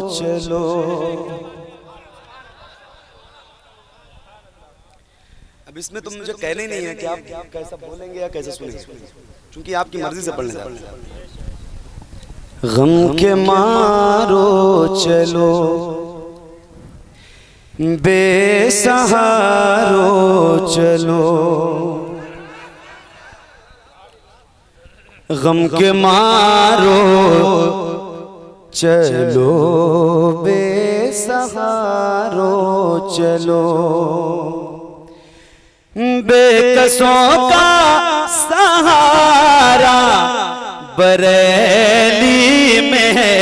चलो। अब इसमें तुम मुझे कहना ही नहीं है कि आप कैसा बोलेंगे या कैसे सुनेंगे, क्योंकि आपकी मर्जी से पढ़ने जा रहे हैं। गम के मारो चलो, बेसहारो चलो, गम के मारो चलो, बेसहारो चलो, बेकसों का सहारा बरेली में है।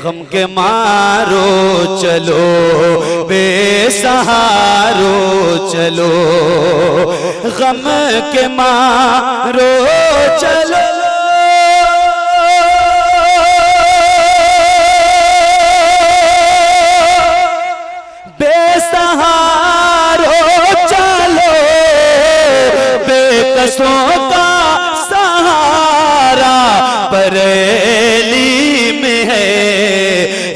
गम के मारो चलो, बेसहारो चलो, गम के मारो चलो, बेसहारो चलो, बेकसों का सहारा बरेली में है।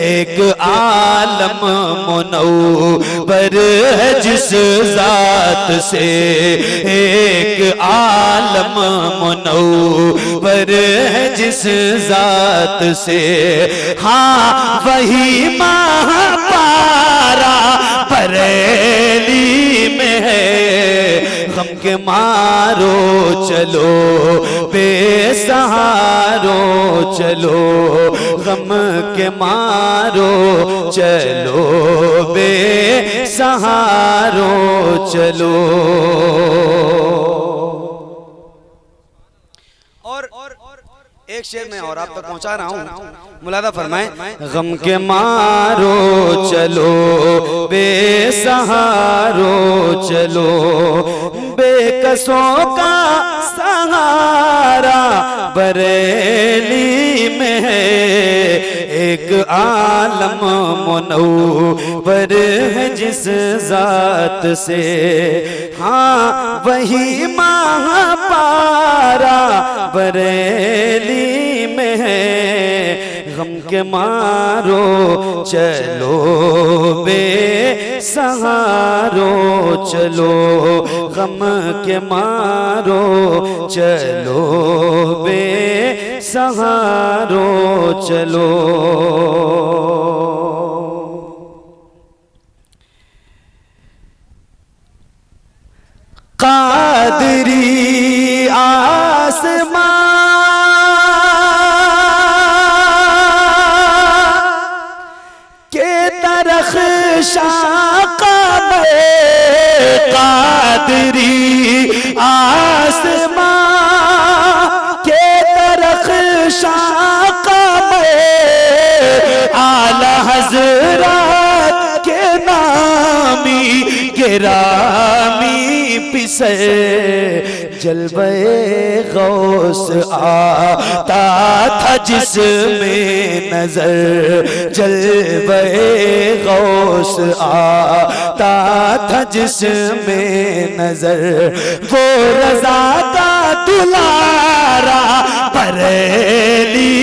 एक आलम मुनव्वर है जिस जात से, एक आलम मुनव्वर है जिस जात से, हाँ वही महापारा बरेली में है। गम के मारो चलो, बेसहारो चलो, गम के मारो चलो, बेसहारो चलो। एक शेर में और आप तक पहुंचा रहा हूं, मुलादा फरमाएं। गम के मारो चलो, बेसहारो चलो, बेकसों का सहारा बरेली में है। एक आलम मुनव्वर है जिस जात से, हाँ वही महापारा बरेली में है। गम के मारो चलो, बेसहारो चलो, गम के मारो चलो, बेसहारो चलो। कादरी आसमां के तरख्शाका में, कादरी आसमां के तरख्शाका में, आला हज़रत के नामी गिरामी पिसे जलवे गौस आता था जिसमें नजर, जलवे गौस आता था जिसमें नजर, वो रज़ा का दुलारा बरेली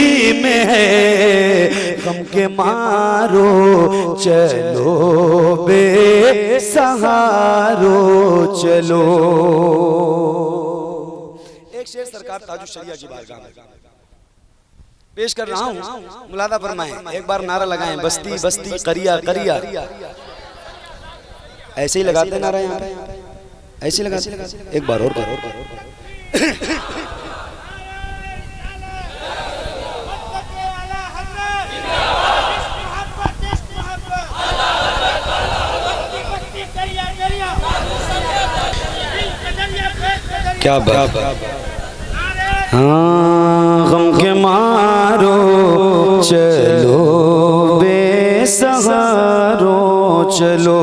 में है। गम के मारो चलो, बेसहारो चलो। एक शेर सरकार ताजुश शरिया की बारगाह में पेश कर रहा हूं, मुलादा फरमाएं। एक बार नारा लगाएं, बस्ती बस्ती करिया करिया। ऐसे ही लगाते नारा, यहाँ पे ऐसे ही लगाते। एक बार और करो। क्या बात। हाँ गम के मारो चलो, बेसहारो चलो,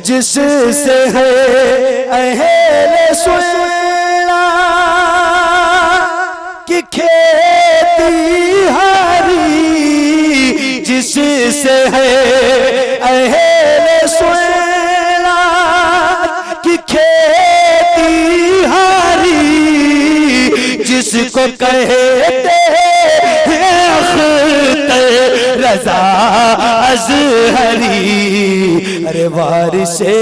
जिससे है अहले सुना कि खेती हारी, जिससे है अहले सुना कि खेती हारी, जिसको कहते हैं अख्तर रजा अज़हरी, अरे वारिसे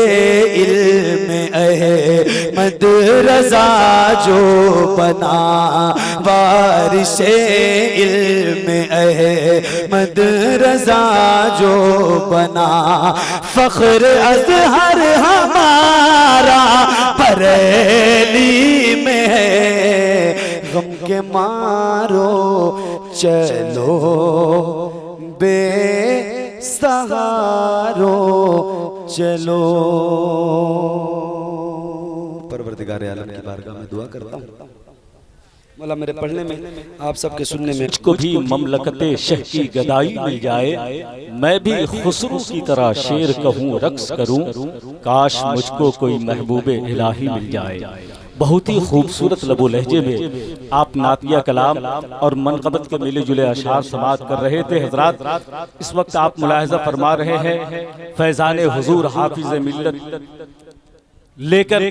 इल्म अहमद रजा जो बना, वारिसे इल्म अहमद रजा जो बना, फख्र अज़हर हमारा बरेली में है, गम के मारो चलो बेसहारो चलो। परवरदिगार आलम की बारगाह में दुआ करता हूँ मौला मेरे पढ़ने में आप सबके सुनने में मुझको भी ममलकते शह की गदाई मिल जाए, मैं भी खुसरू की तरह शेर कहूँ रक्स करूँ, काश मुझको कोई महबूबे इलाही मिल जाए। बहुत ही खूबसूरत लबो लहजे में आप नातिया कलाम और मनक़बत के मिले जुले अशार समात कर रहे थे। हजरात, इस वक्त आप मुलाहिज़ा फरमा रहे हैं फैज़ान हुजूर हाफिज़ मिल्लत लेकर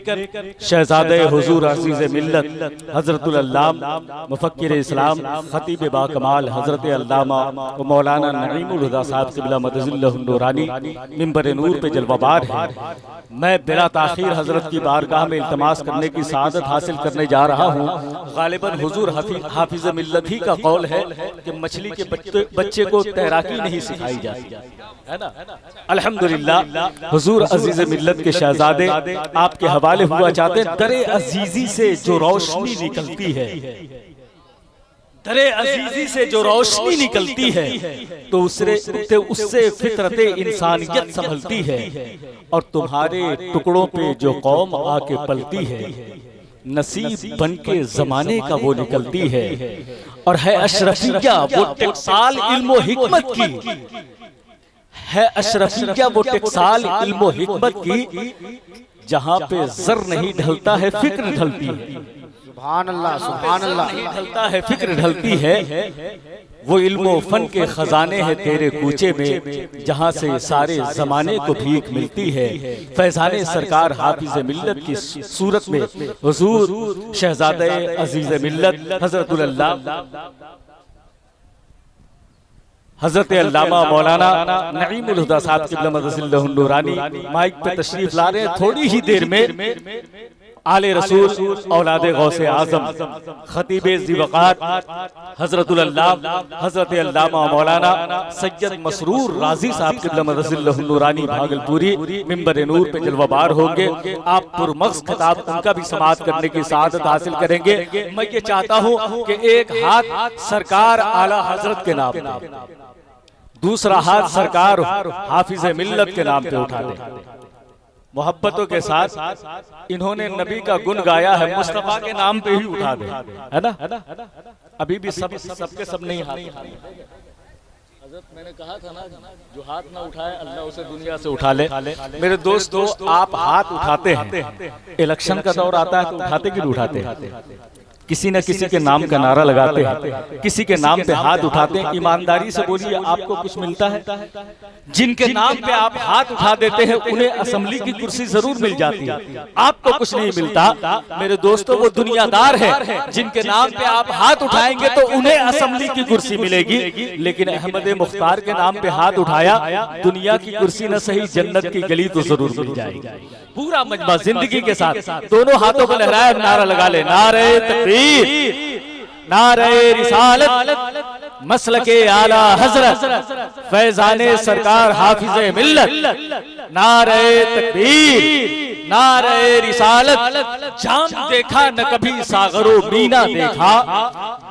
शहजादे हुजूर अज़ीज़ मिल्लत हज़रतुल अल्लामा मुफ़क्किर इस्लाम ख़तीब बाकमाल हज़रत अल्लामा व मौलाना नईमुल हुदा साहब क़िबला मदज़िल्लहुन नूरानी मिंबर नूर पे जलवाबार है। मैं बिला ताख़ीर हज़रत की बारगाह में इल्तमास करने की सआदत हासिल करने जा रहा हूँ। ग़ालिबन हुजूर हाफिज़ मिल्लत ही का कौल है कि मछली के बच्चे को तैराकी नहीं सिखाई जाती है ना। अल्हम्दुलिल्लाह हुजूर अज़ीज़ मिल्लत के शहजादे आपके हवाले हुआ चाहते हैं। दरे अजीजी से जो रोशनी निकलती है, दरे अजीजी से जो रोशनी निकलती है तो उससे फितरते इंसानियत संभलती है, और तुम्हारे टुकड़ों पे जो कौम आके पलती है नसीब बन के जमाने का वो निकलती है। और है अशरफिया वो टेक्साल इल्मो हिकमत की, है अशरफिया वो टेक्साल इल्मो हिकमत की, जहाँ पे जर नहीं ढलता है फिक्र ढलती है। सुभान अल्लाह, सुभान अल्लाह। नहीं ढलता है फिक्र ढलती है, वो इल्मो फन के खजाने हैं तेरे कूचे में, जहाँ से सारे जमाने को भीख मिलती है। फैज़ाने सरकार हाफिज़ मिल्लत की सूरत में हुजूर शहजादे अज़ीज़ मिल्लत हज़रतुल अल्लामा हज़रत अल्लामा मौलाना नईमुल हुदा साहब क़िबला मदज़िल्लहुन नूरानी माइक पे तशरीफ ला रहे हैं। थोड़ी ही देर में आले रसूल औलादे गौसे आज़म ख़तीबे ज़िवक़ात हज़रतुल अल्लामा हज़रत अल्लामा मौलाना सैयद मसरूर राज़ी साहब क़िबला मदज़िल्लहुन नूरानी भागलपुरी मिंबर नूर पे जलवाबार होंगे। आप पुरमग़्ज़ खिताब उनका भी समाअत करने की सआदत हासिल करेंगे। मैं ये चाहता हूँ कि एक हाथ सरकार आला हज़रत के नाम पे, दूसरा हाथ सरकार हाफिज़ मिल्लत के नाम पे उठा दें। मोहब्बतों के साथ इन्होंने नबी का गुण गाया है, मुस्तफा के नाम पे ही उठा दे, है ना। अभी भी सबके सब नहीं हाथ। मैंने कहा था ना, जो हाथ ना उठाए अल्लाह उसे दुनिया से उठा ले। मेरे दोस्तों, आप हाथ उठाते हैं, इलेक्शन का दौर आता है तो उठाते कि नहीं उठाते? किसी न किसी के नाम का नारा लगाते हैं, किसी के नाम पे हाथ उठाते हैं। ईमानदारी से बोलिए, आपको कुछ मिलता है? जिनके नाम पे आप हाथ उठा देते हैं उन्हें असेंबली की कुर्सी जरूर मिल जाती है, आपको कुछ नहीं मिलता। मेरे दोस्तों, वो दुनियादार है जिनके नाम पे आप हाथ उठाएंगे तो उन्हें असेंबली की कुर्सी मिलेगी, लेकिन अहमद मुख्तार के नाम पे हाथ उठाया, दुनिया की कुर्सी न सही जन्नत की गली तो जरूर मिल जाएगी। पूरा मजमा जिंदगी के साथ दोनों हाथों को लहराए, नारा लगा ले, नारे तकबीर, नारे रिसालत, मसलके आला हजरत, फैज़ाने सरकार हाफिज़े मिल्लत, नारे तकबीर, नारे रिसालत। जाम देखा न कभी सागरो मीना देखा,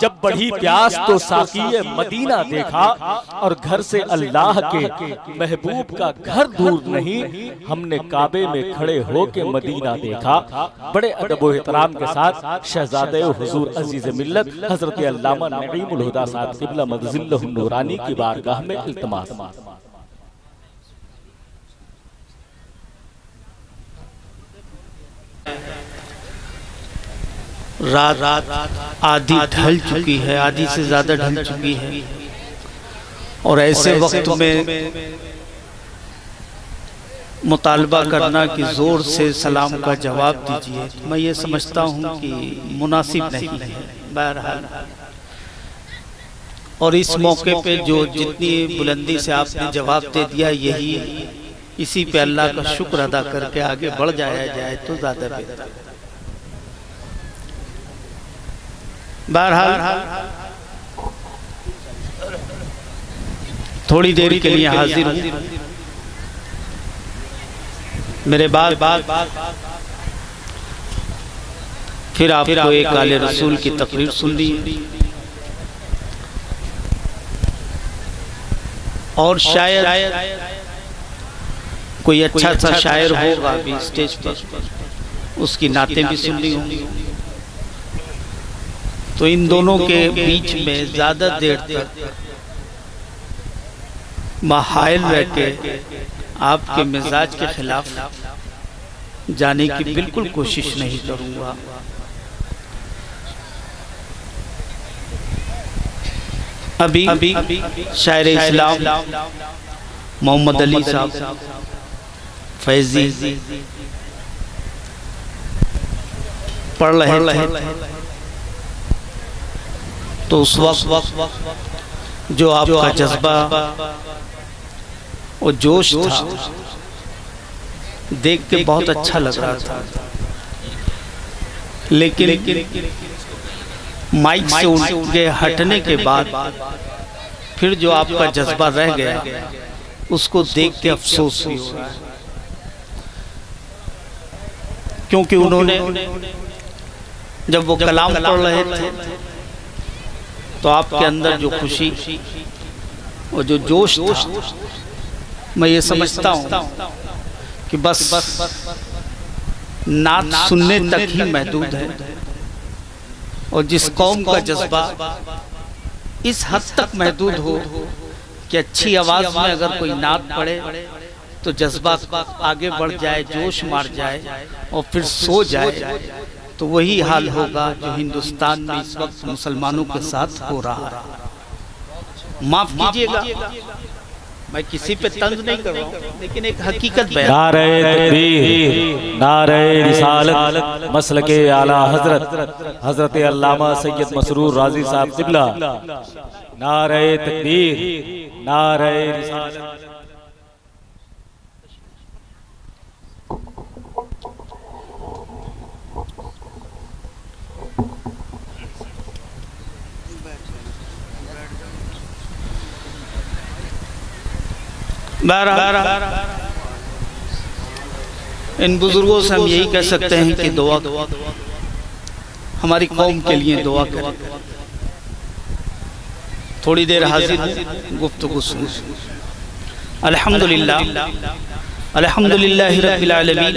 जब बढ़ी प्यास तो साक़िए मदीना देखा। और घर से अल्लाह के महबूब का घर दूर नहीं, हमने काबे में खड़े होके मदीना देखा। बड़े अदब व एहतराम के साथ शहजादे हुजूर अज़ीज़ मिल्लत हज़रत अल्लामा नईमुल हुदा साहब क़िबला मदज़िल्लहुन नूरानी की बारगाह में इल्तिमास। रात आधी ढल चुकी है, आधी से ज्यादा ढल चुकी है, और ऐसे वक्त में मुतालबा करना कि जोर से सलाम का जवाब दीजिए, मैं ये समझता हूँ कि मुनासिब नहीं है। बहरहाल, और इस मौके पे जो जितनी बुलंदी से आपने जवाब दे दिया, यही इसी पे अल्लाह का शुक्र अदा करके आगे बढ़ जाया जाए तो ज्यादा बेहतर। बहरहाल थोड़ी देर के लिए हाजिर हूं। मेरे बाद फिर आपको एक आले रसूल की तकरीर सुननी है, और शायद कोई अच्छा सा शायर होगा अभी स्टेज पर, उसकी नातें भी सुननी होंगी। तो इन दोनों के बीच में ज्यादा देर तक माहिल रह के आपके मिजाज के खिलाफ जाने की बिल्कुल कोशिश नहीं करूंगा। अभी शायर इस्लाम मोहम्मद अली साहब फैजी पढ़ रहे तो उस वक्त जो आपका जज्बा और जोश था देख के बहुत अच्छा लग रहा था, लेकिन माइक से उठ के हटने के बाद फिर जो आपका जज्बा रह गया उसको देख के अफसोस भी हुआ, क्योंकि उन्होंने जब वो कलाम पढ़ रहे थे तो आपके अंदर जो खुशी और जो जोश था, मैं ये समझता हूँ कि बस नात सुनने तक ही महदूद है। और जिस कौम का जज्बा इस हद तक महदूद हो कि अच्छी आवाज में अगर कोई नात पढ़े तो जज्बा आगे बढ़ जाए, जोश मार जाए और फिर सो जाए, तो वही हाल होगा जो हिंदुस्तान में इस वक्त मुसलमानों के साथ हो रहा है। माफ कीजिएगा, मैं किसी पे तंज नहीं कर रहा हूँ, लेकिन एक हकीकत बयान। नारे तकबीर, नारे रिसालत, मसलके आला हजरत हजरत अल्लामा सैयद मसरूर राजी साहब क़िबला। नारे तकबीर, नारे रिसालत। इन बुजुर्गों से हम यही कह सकते हैं कि दुआ हमारी कौम के लिए दुआ करें। थोड़ी देर हाजिर गुफ्तगू सुन। अल्हम्दुलिल्लाह अल्हम्दुलिल्लाहि रब्बिल आलमीन।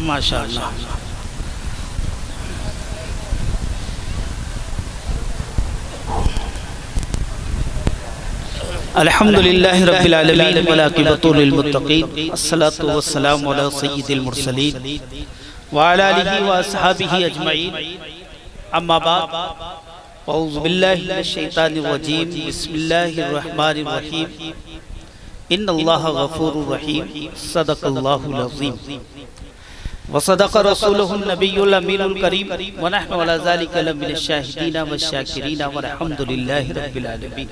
माशाअल्लाह। अल्हम्दुलिल्लाहि रब्बिल आलमीन वल आक़िबतु लिल मुत्तक़ीन अस्सलातु वस्सलामु अला सय्यिदिल मुरसलीन व अला आलिहि व अस्हाबिहि अजमईन। अम्मा बाद, औज़ु बिल्लाहि मिनश शैतानिर रजीम। बिस्मिल्लाहिर रहमानिर रहीम। इन्नल्लाहा गफूरुर रहीम। सदक़ल्लाहुल अज़ीम व सदक़ रसूलुहुन नबियुल अमीनुल करीम व नहनु अला ज़ालिका लमिनश शाहिदीन वश शाकिरीन वल्हम्दुलिल्लाहि रब्बिल आलमीन।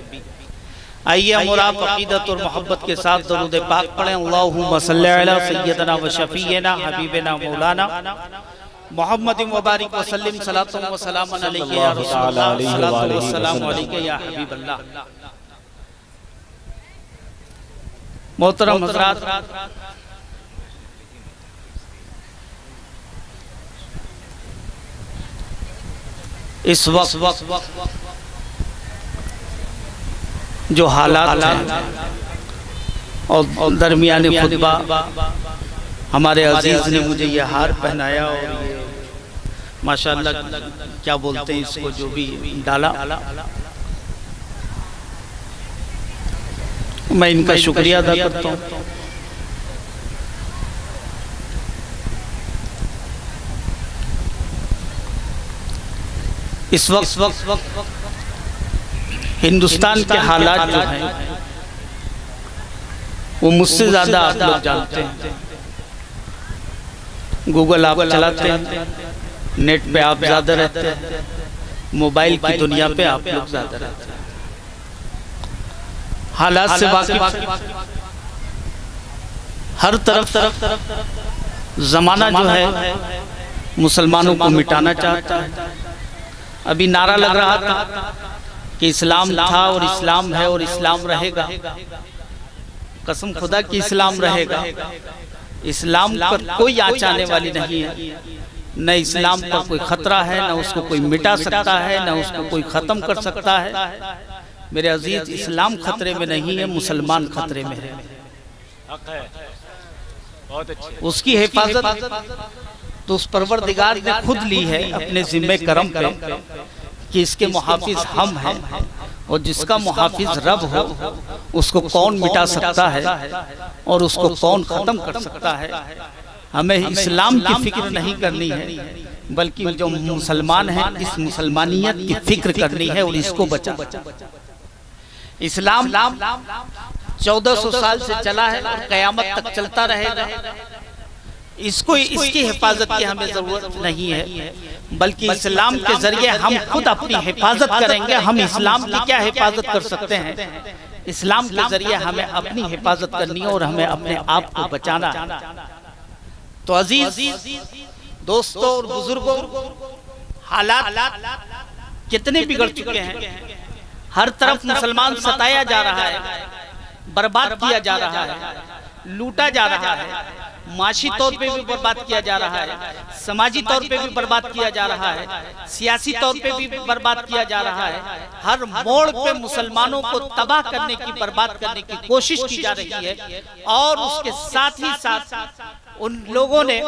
आइए हम और आप अक़ीदत और मोहब्बत के साथ दरूद पाक पढ़ें। अल्लाहुम्मा सल्लि अला सय्यदना व शफीना हबीबना मौलाना मुहम्मद व बारिक व सल्लिम सलातुन व सलामन अलैका या रसूलल्लाह सल्लल्लाहु व सलाम अलैका या हबीबल्लाह। मोहतरम हज़रात, इस वक्त जो हालात हैं और दरमियाने खुतबा हमारे अजीज ने मुझे ये हार पहनाया और ये माशाअल्लाह क्या बोलते हैं इसको, जो भी डाला, मैं इनका शुक्रिया अदा करता हूँ। इस वक्त हिंदुस्तान के हालात जो हैं वो मुझसे ज्यादा आप लोग जानते हैं। गूगल आप चलाते हैं, नेट पे आप ज्यादा रहते हैं, मोबाइल की दुनिया पे आप लोग ज्यादा रहते हैं, हालात से वाकिफ, हर तरफ जमाना जो है मुसलमानों को मिटाना चाहता है। अभी नारा लग रहा था कि इस्लाम था और इस्लाम है और इस्लाम रहेगा। कसम खुदा कि इस्लाम रहेगा। इस्लाम पर कोई आँच आने वाली नहीं है, न इस्लाम पर कोई खतरा है, न उसको कोई मिटा सकता है, न उसको कोई खत्म कर सकता है। मेरे अजीज, इस्लाम खतरे में नहीं है, मुसलमान खतरे में है। उसकी हिफाजत तो उस परवरदिगार ने खुद ली है अपने जिम्मे करम पे कि इसके मुहाफिज हम हैं, और जिसका मुहाफिज रब हो उसको कौन मिटा सकता है और उसको कौन खत्म कर सकता है। हमें इस्लाम की फिक्र नहीं करनी है, बल्कि जो मुसलमान हैं इस मुसलमानियत की फिक्र करनी है और इसको बचा। इस्लाम 1400 साल से चला है और कयामत तक चलता रहेगा। इसको इसकी हिफाजत की हमें जरूरत नहीं है, बल्कि इस्लाम के जरिए हम खुद अपनी हिफाजत करेंगे। हम इस्लाम की क्या हिफाजत कर सकते हैं? इस्लाम के जरिए हमें अपनी हिफाजत करनी है और हमें अपने आप को बचाना है। तो अजीज दोस्तों और बुजुर्गों, हालात कितने बिगड़ चुके हैं। हर तरफ मुसलमान सताया जा रहा है, बर्बाद किया जा रहा है, लूटा जा रहा है, माशी तौर पे भी बर्बाद किया जा रहा है, समाजी तौर पे भी बर्बाद किया जा रहा है, सियासी तौर पे भी बर्बाद किया जा रहा है। हर मोड़ पे मुसलमानों को तबाह करने की, बर्बाद करने की कोशिश की जा रही है। और उसके साथ ही साथ उन लोगों ने,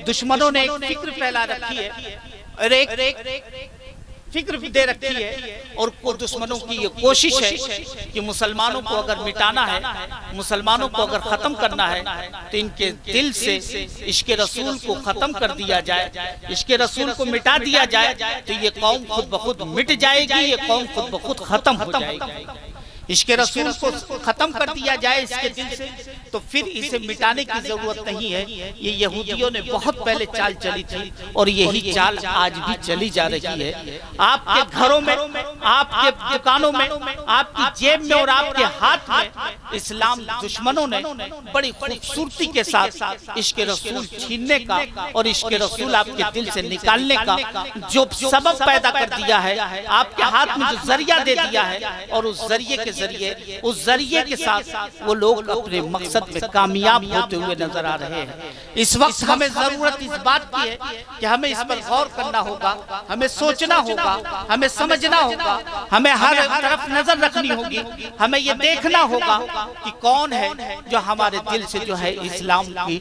दुश्मनों ने एक फिक्र फैला रखी है और एक फिक्र भी दे रखी है, और दुश्मनों की ये कोशिश है कि मुसलमानों को अगर मिटाना है, मुसलमानों को अगर खत्म करना है, तो इनके दिल से इश्क़ रसूल को खत्म कर दिया जाए, इश्क़ रसूल को मिटा दिया जाए, तो ये कौम खुद ब खुद मिट जाएगी, ये कौम खुद ब खुद खत्म हो जाएगी। इश्क़ रसूल को खत्म कर दिया जाए इसके दिल से, तो फिर इसे मिटाने की जरूरत नहीं है। ये यहूदियों ने बहुत पहले चाल चली थी और यही चाल आज भी चली जा रही है। आपके घरों में, आपके दुकानों में, आपकी जेब में और आपके हाथ में इस्लाम दुश्मनों ने बड़ी खूबसूरती के साथ इश्क़ रसूल छीनने का और इश्क़ रसूल आपके दिल से निकालने का जो सबब पैदा कर दिया है, आपके हाथ में जो जरिया दे दिया है, और उस जरिए के जरिए, उस जरिए के साथ वो लोग अपने मकसद में कामयाब होते हुए नजर आ रहे हैं। इस वक्त हमें जरूरत इस बात की है कि हमें इस पर गौर करना होगा, हमें सोचना होगा, हमें समझना होगा, हमें हर तरफ नजर रखनी होगी। हमें ये देखना होगा कि कौन है जो हमारे दिल से जो है इस्लाम की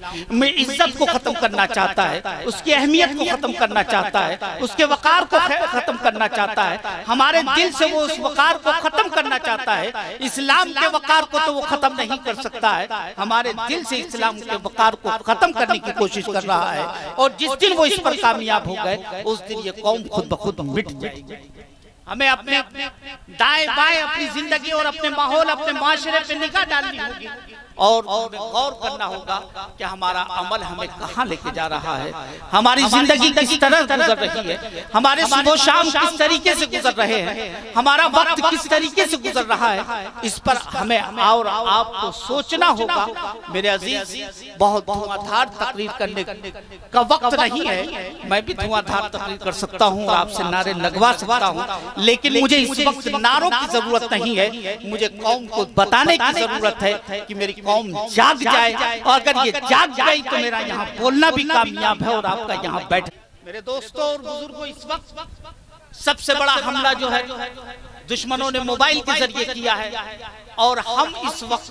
इज्जत को खत्म करना चाहता है, उसकी अहमियत को खत्म करना चाहता है, उसके वकार को खत्म करना चाहता है। हमारे दिल से वो उस वकार को खत्म करना चाहता है। इस्लाम के वकार को तो वो खत्म नहीं कर सकता है, हमारे दिल से इस्लाम के वकार को खत्म करने की कोशिश कर रहा है। और जिस दिन वो इस पर कामयाब हो गए, उस दिन ये कौम खुद ब खुद मिट जाएगी। हमें अपने दाएं बाएं अपनी जिंदगी और अपने माहौल, अपने माशरे पे निगाह डालनी होगी और गौर करना होगा कि हमारा अमल हमें कहाँ लेके जा रहा है, हमारी जिंदगी किस तरह गुजर रही है, हमारे सुबह शाम किस तरीके से गुजर रहे हैं, हमारा वक्त किस तरीके से गुजर रहा है। इस पर हमें और आपको सोचना होगा। मेरे अजीज, बहुत धुआंधार तकरीर करने का वक्त नहीं है। मैं भी धुआंधार तकरीर कर सकता हूँ और आपसे नारे लगवा सकता हूँ, लेकिन मुझे इस वक्त नारों की जरूरत नहीं है। मुझे कौम को बताने की जरूरत है कि मेरी कौम जाग जाए, और अगर ये जाग गई तो मेरा यहाँ बोलना भी कामयाब है और आपका यहाँ बैठ। मेरे दोस्तों और बुजुर्गों, इस वक्त सबसे बड़ा हमला जो है दुश्मनों ने मोबाइल के जरिए किया है, और हम इस वक्त,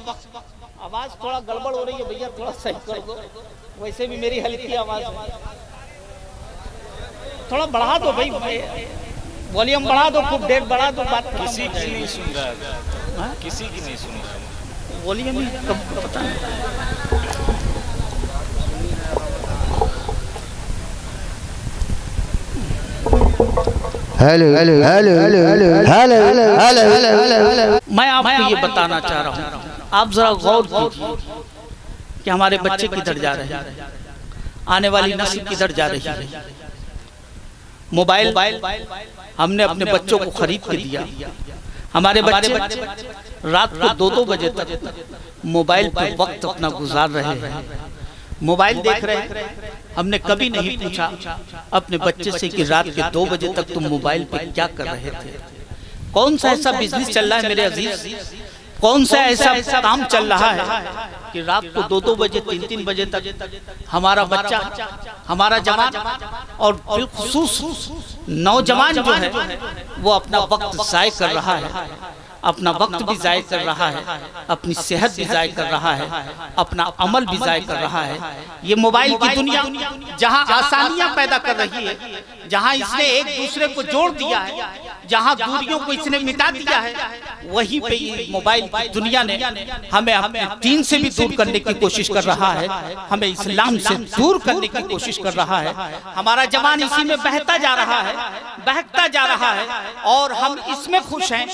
आवाज थोड़ा गड़बड़ हो रही है भैया, थोड़ा सही कर दो। वैसे भी मेरी हल्की आवाज थोड़ा बढ़ा दो भाई, वॉल्यूम बढ़ा दो, खूब देर बढ़ा दो। बात किसी की नहीं सुन रहा है, किसी की नहीं सुनी, वॉल्यूम ही पता नहीं। Hello hello hello hello hello hello hello. मैं आपको ये बताना चाह रहा हूँ, आप जरा गौर कीजिए कि हमारे बच्चे किधर जा रहे हैं, आने वाली नस्ल किधर जा रही है। मोबाइल हमने अपने बच्चों को खरीद के दिया। हमारे बच्चे रात को 2-2 बजे तक मोबाइल पर वक्त अपना गुजार रहे हैं, मोबाइल देख रहे हैं। हमने कभी नहीं पूछा अपने बच्चे से कि रात के 2 बजे तक तुम मोबाइल पे क्या कर रहे थे। कौन सा ऐसा बिजनेस चल रहा है मेरे अजीज, कौन सा ऐसा काम चल रहा है कि रात को 2-2 बजे 3-3 बजे तक हमारा बच्चा, हमारा जवान और बिलखुसूस नौजवान जो है वो अपना वक्त जाय कर रहा है, अपना वक्त भी जाय कर रहा है, अपनी सेहत भी जाय कर रहा है, अपना अमल भी जाय कर रहा है। ये मोबाइल की दुनिया जहां आसानियां पैदा कर रही है, जहां इसने एक दूसरे को जोड़ दिया है, जहां दूरियों को इसने मिटा दिया है, वहीं पे ये मोबाइल की दुनिया ने हमें अपने दीन से भी दूर करने की कोशिश कर रहा है, हमें इस्लाम से दूर करने की कोशिश कर रहा है। हमारा जवान इसी में बहता जा रहा है, बहकता जा रहा है और हम इसमें खुश हैं।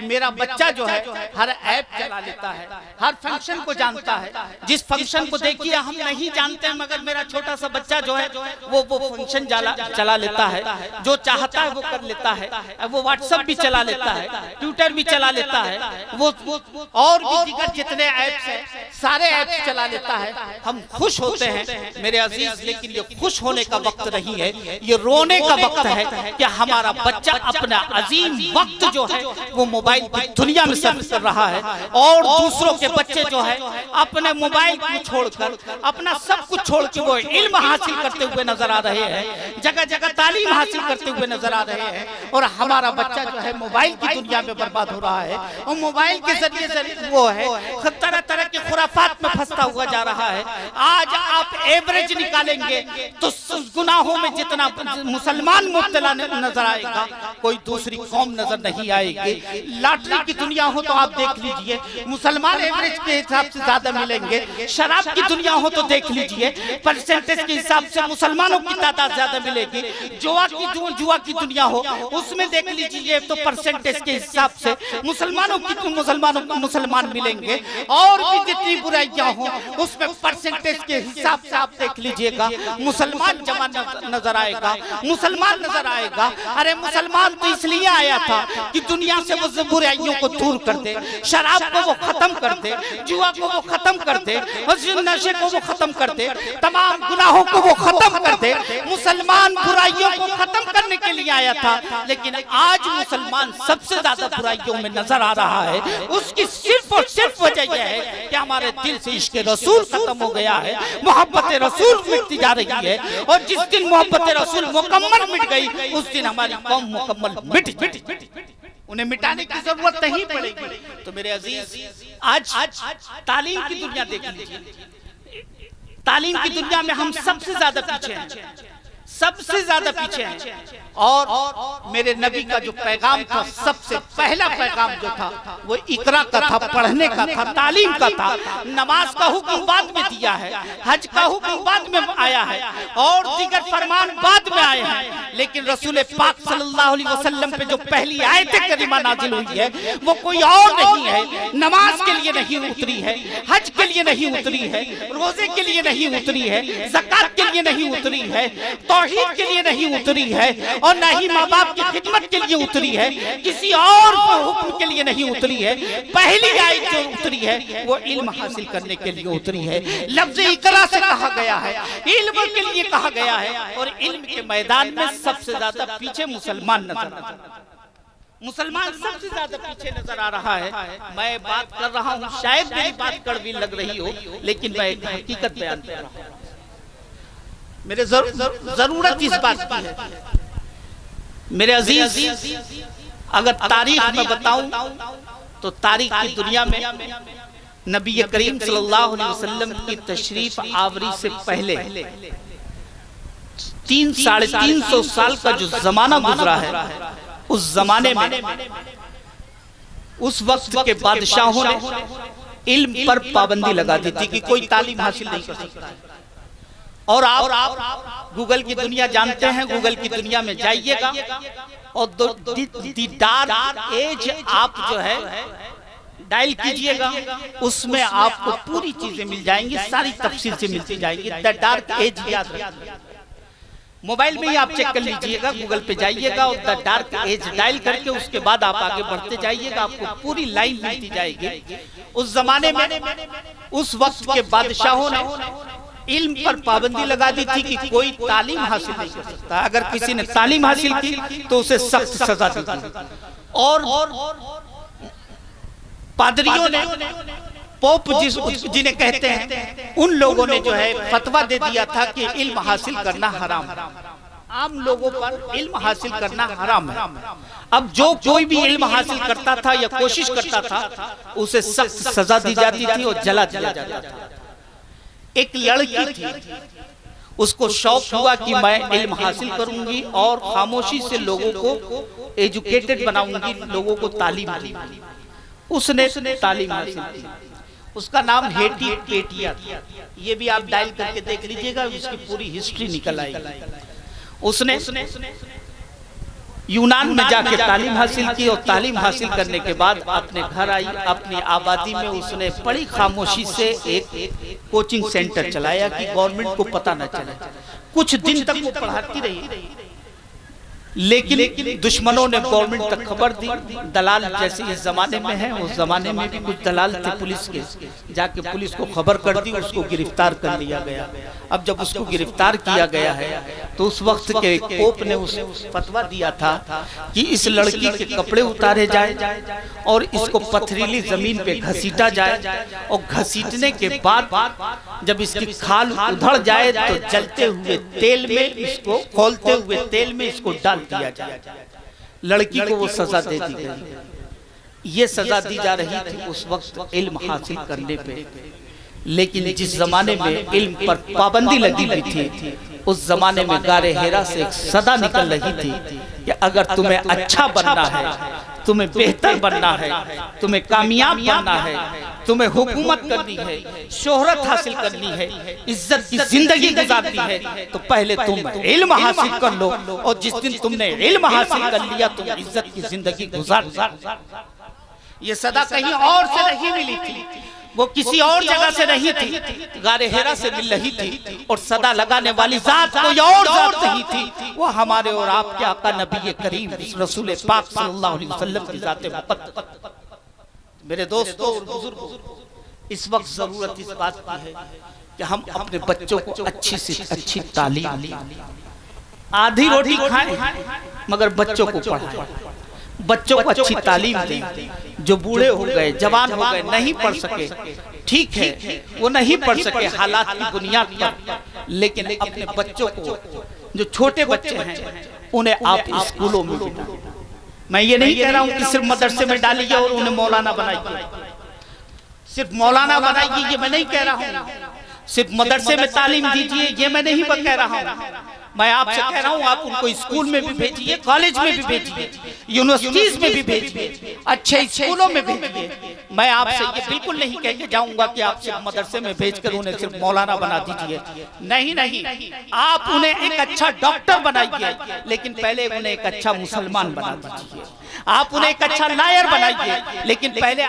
मेरा बच्चा जो है हर ऐप चला लेता है, हर फंक्शन को जानता है। जिस फंक्शन को देखिए हम नहीं जानते हैं, मगर मेरा छोटा सा बच्चा जो है वो फंक्शन चला लेता है, जो चाहता है वो कर लेता है। वो व्हाट्सएप भी चला लेता है, ट्विटर भी चला लेता है, वो और भी दीगर जितने ऐप्स हैं सारे ऐप्स चला लेता है। हम खुश होते हैं मेरे अजीज, लेकिन ये खुश होने का वक्त नहीं है, ये रोने का वक्त है कि हमारा बच्चा अपना अजीम वक्त जो है वो मोबाइल की दुनिया में सर्फ कर रहा है और दूसरों के बच्चे जो है अपने मोबाइल को छोड़कर, अपना सब कुछ छोड़ के वो इल्म हासिल करते हुए नजर आ रहे हैं, जगह जगह तालीम हासिल करते हुए नजर आ रहे हैं। और हमारा बच्चा जो है मोबाइल की दुनिया में बर्बाद हो रहा है और मोबाइल के जरिए से वो है तरह तरह के खुराफात में फंसता हुआ जा रहा है। आज आप एवरेज निकालेंगे तो गुनाहों में जितना मुसलमान मुब्तला नजर आएगा कोई दूसरी कौम नजर नहीं आएगी। लॉटरी की दुनिया हो तो आप देख लीजिए, मुसलमान एवरेज के हिसाब से ज्यादा मिलेंगे। शराब की दुनिया हो तो देख लीजिए, परसेंटेज के हिसाब से मुसलमानों की तादाद ज्यादा मिलेगी। जुआ की दुनिया हो उसमें देख लीजिए तो परसेंटेज के हिसाब से मुसलमान मिलेंगे। और भी जितनी बुराइयां हो उसमें परसेंटेज के हिसाब से आप देख लीजिएगा मुसलमान जवान नजर आएगा, मुसलमान नजर आएगा। अरे मुसलमान तो इसलिए आया था कि दुनिया से वो बुराइयों को दूर कर दे, शराब को वो खत्म कर दे, जुआ को वो खत्म कर दे, नशे को वो खत्म कर दे, तमाम गुनाहों को वो खत्म कर दे। मुसलमान बुराइयों को खत्म करने के लिए आया था, लेकिन आज मुसलमान सबसे ज्यादा बुराइयों में नजर आ रहा है। उसकी सिर्फ और सिर्फ वजह यह है कि हमारे दिल से इश्क रसूल खत्म हो गया है, मोहब्बत रसूल मिटती जा रही है। और जिस दिन मोहब्बत रसूल मुकम्मल मिट गई उस दिन हमारी कौम मुकम्मल मिट, उन्हें मिटाने की जरूरत नहीं पड़ेगी। तो मेरे अजीज आज तालीम की दुनिया देख लीजिए, तालीम की दुनिया में हम सबसे ज्यादा पीछे हैं, सबसे ज्यादा पीछे हैं। और मेरे नबी का जो पैगाम था, सबसे पहला पैगाम जो था वो इकरा का था, पढ़ने का था, तालीम का था। नमाज का हुक्म बाद में दिया है, हज का हुक्म बाद में आया है और दीगर फरमान बाद में आए हैं। लेकिन रसूल पाक सल्लल्लाहु अलैहि वसल्लम पे जो पहली आयत करीमा नाजिल हुई है वो कोई और नहीं है, नमाज के लिए नहीं उतरी है, हज के लिए नहीं उतरी है, रोजे के लिए नहीं उतरी है, ज़कात के लिए नहीं उतरी है, तौहीद के लिए नहीं उतरी है और न ही माँ बाप की खिदमत के लिए उतरी है, किसी और हुक्म के लिए नहीं उतरी है। पहली आयत जो उतरी है वो इल्म हासिल करने के लिए उतरी है। लफ्ज़ इकरा से कहा गया है, इल्म के लिए कहा गया है। और इल्म के मैदान में सबसे ज्यादा पीछे मुसलमान नजर आ रहा है, मुसलमान सबसे ज्यादा पीछे नजर आ रहा है। मैं बात कर रहा हूँ, शायद मेरी बात कड़वी लग रही हो, लेकिन मैं एक हकीकत बयान कर रहा हूँ। मेरे जरूरत इस बात की है मेरे अजीज, अगर तारीख में बताऊं तो तारीख की दुनिया में नबी करीम सल्लल्लाहु अलैहि वसल्लम की तशरीफ आवरी से पहले 300-350 साल का जो जमाना गुजरा है, उस जमाने में उस वक्त के बादशाहों ने इल्म पर पाबंदी लगा दी थी कि कोई तालीम हासिल नहीं कर सकता। और आप गूगल की दुनिया जानते हैं, गूगल की दुनिया में जाइएगा और द डार्क एज आप जो है डायल कीजिएगा, उसमें आपको पूरी चीजें मिल जाएंगी, सारी तफसील से मिलती जाएंगी। द डार्क एज याद रखिए। मोबाइल में ही आप चेक कर लीजिएगा, गूगल पे जाइएगा और द डार्क एज डायल करके उसके बाद आप आगे बढ़ते जाइएगा, आपको पूरी लाइन मिलती जाएगी। उस जमाने में उस वक्त के बादशाहों ने इल्म पर पाबंदी लगा दी थी कि कोई तालीम हासिल नहीं कर सकता। अगर किसी ने तालीम हासिल की तो उसे सख्त सजा दी थी। और पादरियों ने, पोप जिन्हें कहते हैं, उन लोगों ने जो है फतवा दे दिया था कि इल्म हासिल करना हराम है। आम लोगों पर इल्म हासिल करना हराम है। अब जो कोई भी इल्म हासिल करता था या कोशिश करता था उसे सख्त सजा दी जाती थी और जला दिया जाता था। एक लड़की थी, उसको शौक हुआ कि मैं इल्म हासिल करूंगी और खामोशी से लोगों को एजुकेटेड बनाऊंगी, लोगों को तालीम दूंगी। उसने तालीम हासिल की। उसका नाम हेटी पेटिया था। ये भी आप डायल करके देख लीजिएगा, उसकी पूरी हिस्ट्री निकल आएगी। उसने यूनान में जाके तालीम हासिल की और तालीम हासिल करने के बाद अपने घर आई। अपनी आबादी में उसने बड़ी खामोशी से एक कोचिंग सेंटर चलाया कि गवर्नमेंट को पता न चले। कुछ दिन तक वो पढ़ाती रही, लेकिन दुश्मनों ने गवर्नमेंट तक खबर दी। दलाल जैसे इस जमाने में है, उस जमाने में भी कुछ दलाल थे पुलिस के, जाके पुलिस को खबर कर दी, उसको गिरफ्तार कर लिया गया। अब जब उसको गिरफ्तार किया गया है तो उस वक्त के पोप ने उस फतवा दिया था कि इस लड़की के कपड़े उतारे जाए और इसको पथरीली जमीन पे घसीटा जाए और घसीटने के बाद जब इसकी खाल उधड़ जाए तो जलते हुए तेल में इसको, खौलते हुए तेल में इसको डाल दिया जाए। लड़की को वो सजा दे दी गई। ये सजा दी जा रही थी उस वक्त इल्म हासिल करने पे। लेकिन जिस जमाने में इल्म पर पाबंदी लगी हुई थी, उस जमाने में गारे हेरा से एक सदा निकल रही थी कि अगर तुम्हें अच्छा बनना है, तुम्हें बेहतर बनना है, तुम्हें कामयाब बनना है, तुम्हें हुकूमत करनी है, शोहरत हासिल करनी है, इज्जत की जिंदगी गुजारनी है, तो पहले तुम इल्म हासिल कर लो। और जिस दिन तुमने इल्म हासिल कर लिया तुम इज्जत की जिंदगी गुजार। ये सदा कहीं और से नहीं मिली थी, वो किसी और जगह से नहीं थी, गारे हेरा से मिल रही थी। और सदा लगाने वाली जात कोई और जात नहीं थी, वो हमारे और आपके आका नबी करीम रसूल पाक सल्लल्लाहु अलैहि वसल्लम की जात मुक़द्दस। मेरे दोस्तों और बुजुर्गों, इस वक्त जरूरत इस बात की है कि हम अपने बच्चों को अच्छी से अच्छी तालीम, आधी रोटी खाएं मगर बच्चों को पढ़ाएं, बच्चों को अच्छी तालीम दें। जो बूढ़े हो गए, जवान हो गए, नहीं पढ़ सके, ठीक है, वो नहीं पढ़ सके हालात की बुनियाद पर, लेकिन अपने बच्चों को, जो छोटे बच्चे हैं, उन्हें आप स्कूलों में बिठाएं। मैं ये नहीं कह रहा हूँ कि सिर्फ मदरसे में डालिए और उन्हें मौलाना बनाइए, सिर्फ मौलाना बनाइए, ये मैं नहीं कह रहा हूँ। सिर्फ मदरसे में तालीम दीजिए, ये मैं नहीं कह रहा हूँ। मैं आपसे कह रहा हूँ आप उनको स्कूल में भी भेजिए, कॉलेज में भी भेजिए, यूनिवर्सिटीज में भी भेजिए, अच्छे स्कूलों में भेजिए। मैं आपसे ये बिल्कुल नहीं कह के जाऊंगा कि आप सिर्फ मदरसे में भेजकर उन्हें सिर्फ मौलाना बना दीजिए। नहीं नहीं, आप उन्हें एक अच्छा डॉक्टर बनाइए, लेकिन पहले उन्हें एक अच्छा मुसलमान बना दीजिए। आप उन्हें एक अच्छा लायर बनाइए, लेकिन पहले